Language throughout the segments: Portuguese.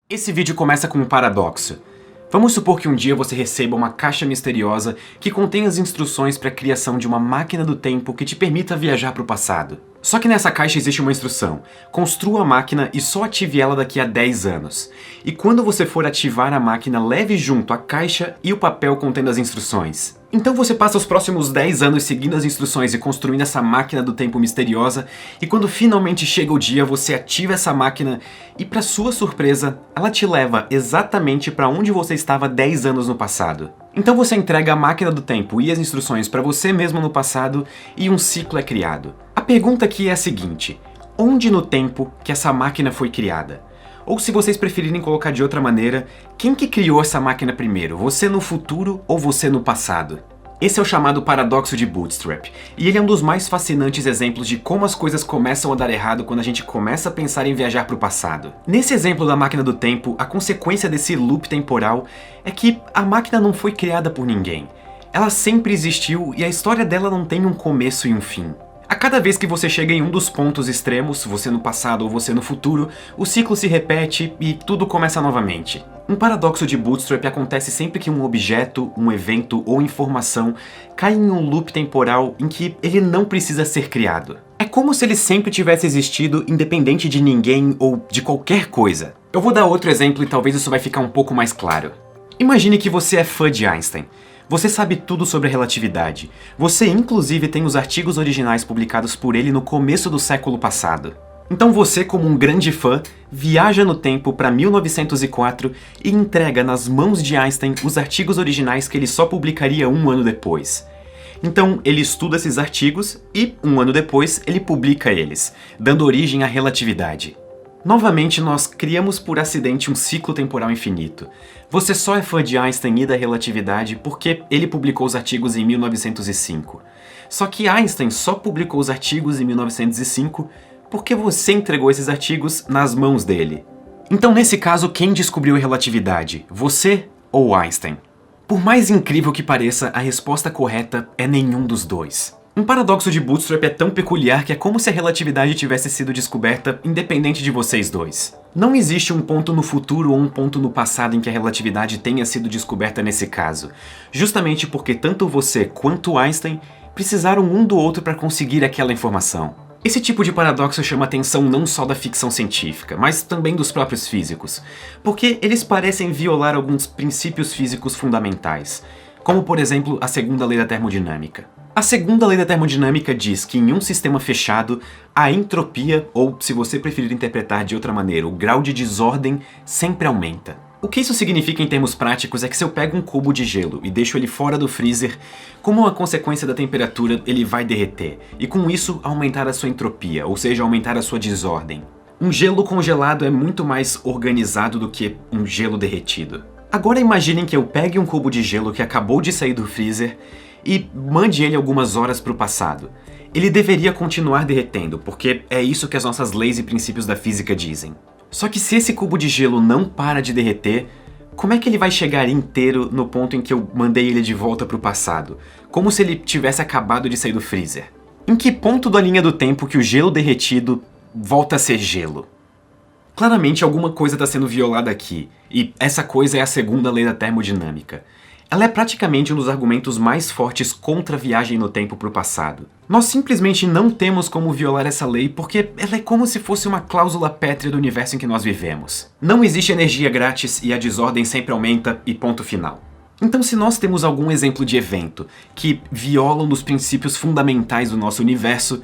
Esse vídeo começa com um paradoxo. Vamos supor que um dia você receba uma caixa misteriosa que contém as instruções para a criação de uma máquina do tempo que te permita viajar para o passado. Só que nessa caixa existe uma instrução: construa a máquina e só ative ela daqui a 10 anos. E quando você for ativar a máquina, leve junto a caixa e o papel contendo as instruções. Então você passa os próximos 10 anos seguindo as instruções e construindo essa máquina do tempo misteriosa, e quando finalmente chega o dia, você ativa essa máquina e, para sua surpresa, ela te leva exatamente para onde você estava 10 anos no passado. Então você entrega a máquina do tempo e as instruções para você mesmo no passado e um ciclo é criado. A pergunta aqui é a seguinte: onde no tempo que essa máquina foi criada? Ou, se vocês preferirem colocar de outra maneira, quem que criou essa máquina primeiro? Você no futuro ou você no passado? Esse é o chamado paradoxo de Bootstrap, e ele é um dos mais fascinantes exemplos de como as coisas começam a dar errado quando a gente começa a pensar em viajar para o passado. Nesse exemplo da máquina do tempo, a consequência desse loop temporal é que a máquina não foi criada por ninguém. Ela sempre existiu e a história dela não tem um começo e um fim. A cada vez que você chega em um dos pontos extremos, você no passado ou você no futuro, o ciclo se repete e tudo começa novamente. Um paradoxo de Bootstrap acontece sempre que um objeto, um evento ou informação cai em um loop temporal em que ele não precisa ser criado. É como se ele sempre tivesse existido independente de ninguém ou de qualquer coisa. Eu vou dar outro exemplo e talvez isso vai ficar um pouco mais claro. Imagine que você é fã de Einstein. Você sabe tudo sobre a relatividade. Você inclusive tem os artigos originais publicados por ele no começo do século passado. Então você, como um grande fã, viaja no tempo para 1904 e entrega nas mãos de Einstein os artigos originais que ele só publicaria um ano depois. Então ele estuda esses artigos e, um ano depois, ele publica eles, dando origem à relatividade. Novamente, nós criamos por acidente um ciclo temporal infinito. Você só é fã de Einstein e da relatividade porque ele publicou os artigos em 1905. Só que Einstein só publicou os artigos em 1905 porque você entregou esses artigos nas mãos dele. Então, nesse caso, quem descobriu a relatividade? Você ou Einstein? Por mais incrível que pareça, a resposta correta é nenhum dos dois. Um paradoxo de Bootstrap é tão peculiar que é como se a relatividade tivesse sido descoberta independente de vocês dois. Não existe um ponto no futuro ou um ponto no passado em que a relatividade tenha sido descoberta nesse caso, justamente porque tanto você quanto Einstein precisaram um do outro para conseguir aquela informação. Esse tipo de paradoxo chama a atenção não só da ficção científica, mas também dos próprios físicos, porque eles parecem violar alguns princípios físicos fundamentais, como por exemplo a segunda lei da termodinâmica. A segunda lei da termodinâmica diz que em um sistema fechado, a entropia, ou se você preferir interpretar de outra maneira, o grau de desordem, sempre aumenta. O que isso significa em termos práticos é que se eu pego um cubo de gelo e deixo ele fora do freezer, como uma consequência da temperatura, ele vai derreter, e com isso aumentar a sua entropia, ou seja, aumentar a sua desordem. Um gelo congelado é muito mais organizado do que um gelo derretido. Agora imaginem que eu pegue um cubo de gelo que acabou de sair do freezer e mande ele algumas horas para o passado. Ele deveria continuar derretendo, porque é isso que as nossas leis e princípios da física dizem. Só que se esse cubo de gelo não para de derreter, como é que ele vai chegar inteiro no ponto em que eu mandei ele de volta para o passado? Como se ele tivesse acabado de sair do freezer. Em que ponto da linha do tempo que o gelo derretido volta a ser gelo? Claramente alguma coisa está sendo violada aqui, e essa coisa é a segunda lei da termodinâmica. Ela é praticamente um dos argumentos mais fortes contra a viagem no tempo para o passado. Nós simplesmente não temos como violar essa lei porque ela é como se fosse uma cláusula pétrea do universo em que nós vivemos. Não existe energia grátis e a desordem sempre aumenta e ponto final. Então, se nós temos algum exemplo de evento que viola um dos princípios fundamentais do nosso universo,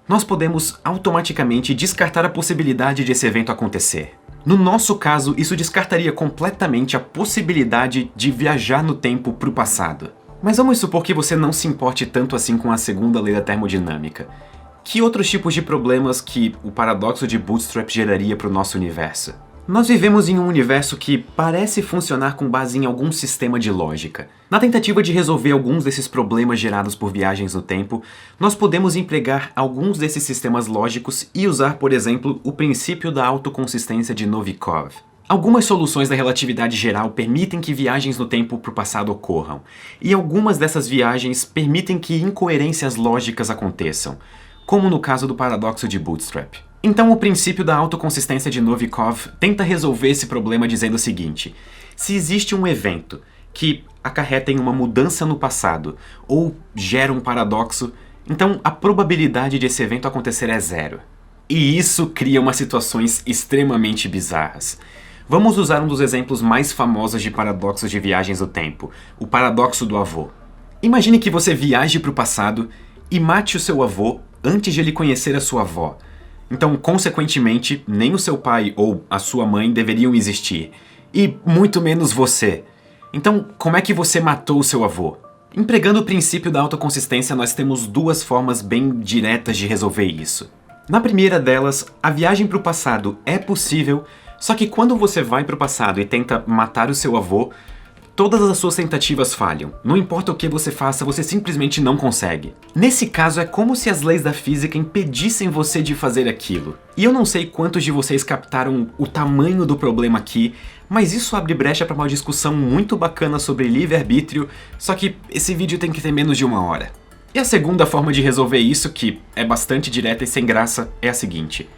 nós podemos automaticamente descartar a possibilidade de esse evento acontecer. No nosso caso, isso descartaria completamente a possibilidade de viajar no tempo para o passado. Mas vamos supor que você não se importe tanto assim com a segunda lei da termodinâmica. Que outros tipos de problemas que o paradoxo de Bootstrap geraria para o nosso universo? Nós vivemos em um universo que parece funcionar com base em algum sistema de lógica. Na tentativa de resolver alguns desses problemas gerados por viagens no tempo, nós podemos empregar alguns desses sistemas lógicos e usar, por exemplo, o princípio da autoconsistência de Novikov. Algumas soluções da relatividade geral permitem que viagens no tempo para o passado ocorram, e algumas dessas viagens permitem que incoerências lógicas aconteçam, como no caso do paradoxo de Bootstrap. Então o princípio da autoconsistência de Novikov tenta resolver esse problema dizendo o seguinte: se existe um evento que acarreta em uma mudança no passado ou gera um paradoxo, então a probabilidade de esse evento acontecer é zero. E isso cria umas situações extremamente bizarras. Vamos usar um dos exemplos mais famosos de paradoxos de viagens no tempo, o paradoxo do avô. Imagine que você viaje para o passado e mate o seu avô antes de ele conhecer a sua avó. Então, consequentemente, nem o seu pai ou a sua mãe deveriam existir. E muito menos você. Então, como é que você matou o seu avô? Empregando o princípio da autoconsistência, nós temos duas formas bem diretas de resolver isso. Na primeira delas, a viagem para o passado é possível, só que quando você vai para o passado e tenta matar o seu avô, todas as suas tentativas falham. Não importa o que você faça, você simplesmente não consegue. Nesse caso, é como se as leis da física impedissem você de fazer aquilo. E eu não sei quantos de vocês captaram o tamanho do problema aqui, mas isso abre brecha para uma discussão muito bacana sobre livre-arbítrio, só que esse vídeo tem que ter menos de 1 hora. E a segunda forma de resolver isso, que é bastante direta e sem graça, é a seguinte: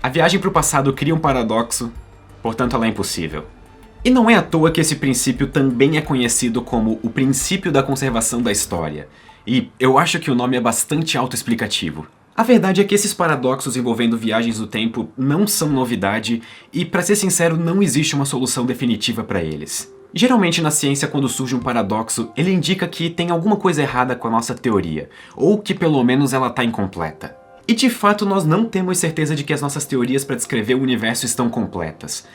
a viagem para o passado cria um paradoxo, portanto ela é impossível. E não é à toa que esse princípio também é conhecido como o princípio da conservação da história. E eu acho que o nome é bastante autoexplicativo. A verdade é que esses paradoxos envolvendo viagens no tempo não são novidade e, para ser sincero, não existe uma solução definitiva para eles. Geralmente na ciência, quando surge um paradoxo, ele indica que tem alguma coisa errada com a nossa teoria, ou que pelo menos ela está incompleta. E de fato nós não temos certeza de que as nossas teorias para descrever o universo estão completas.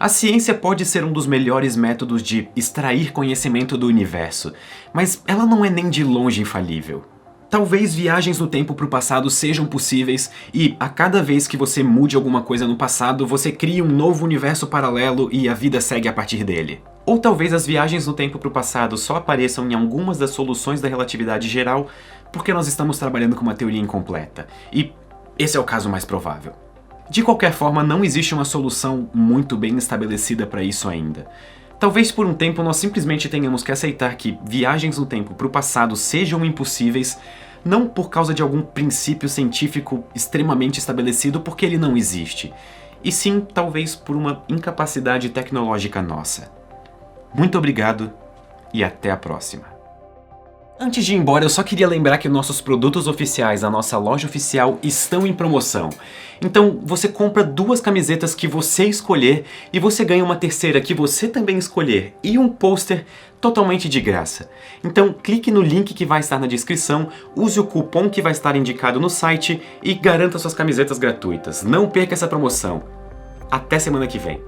A ciência pode ser um dos melhores métodos de extrair conhecimento do universo, mas ela não é nem de longe infalível. Talvez viagens no tempo para o passado sejam possíveis e, a cada vez que você mude alguma coisa no passado, você crie um novo universo paralelo e a vida segue a partir dele. Ou talvez as viagens no tempo para o passado só apareçam em algumas das soluções da relatividade geral porque nós estamos trabalhando com uma teoria incompleta. E esse é o caso mais provável. De qualquer forma, não existe uma solução muito bem estabelecida para isso ainda. Talvez por um tempo nós simplesmente tenhamos que aceitar que viagens no tempo para o passado sejam impossíveis, não por causa de algum princípio científico extremamente estabelecido, porque ele não existe, e sim talvez por uma incapacidade tecnológica nossa. Muito obrigado e até a próxima. Antes de ir embora, eu só queria lembrar que nossos produtos oficiais da nossa loja oficial estão em promoção. Então você compra 2 camisetas que você escolher e você ganha uma terceira que você também escolher e um pôster totalmente de graça. Então clique no link que vai estar na descrição, use o cupom que vai estar indicado no site e garanta suas camisetas gratuitas. Não perca essa promoção. Até semana que vem.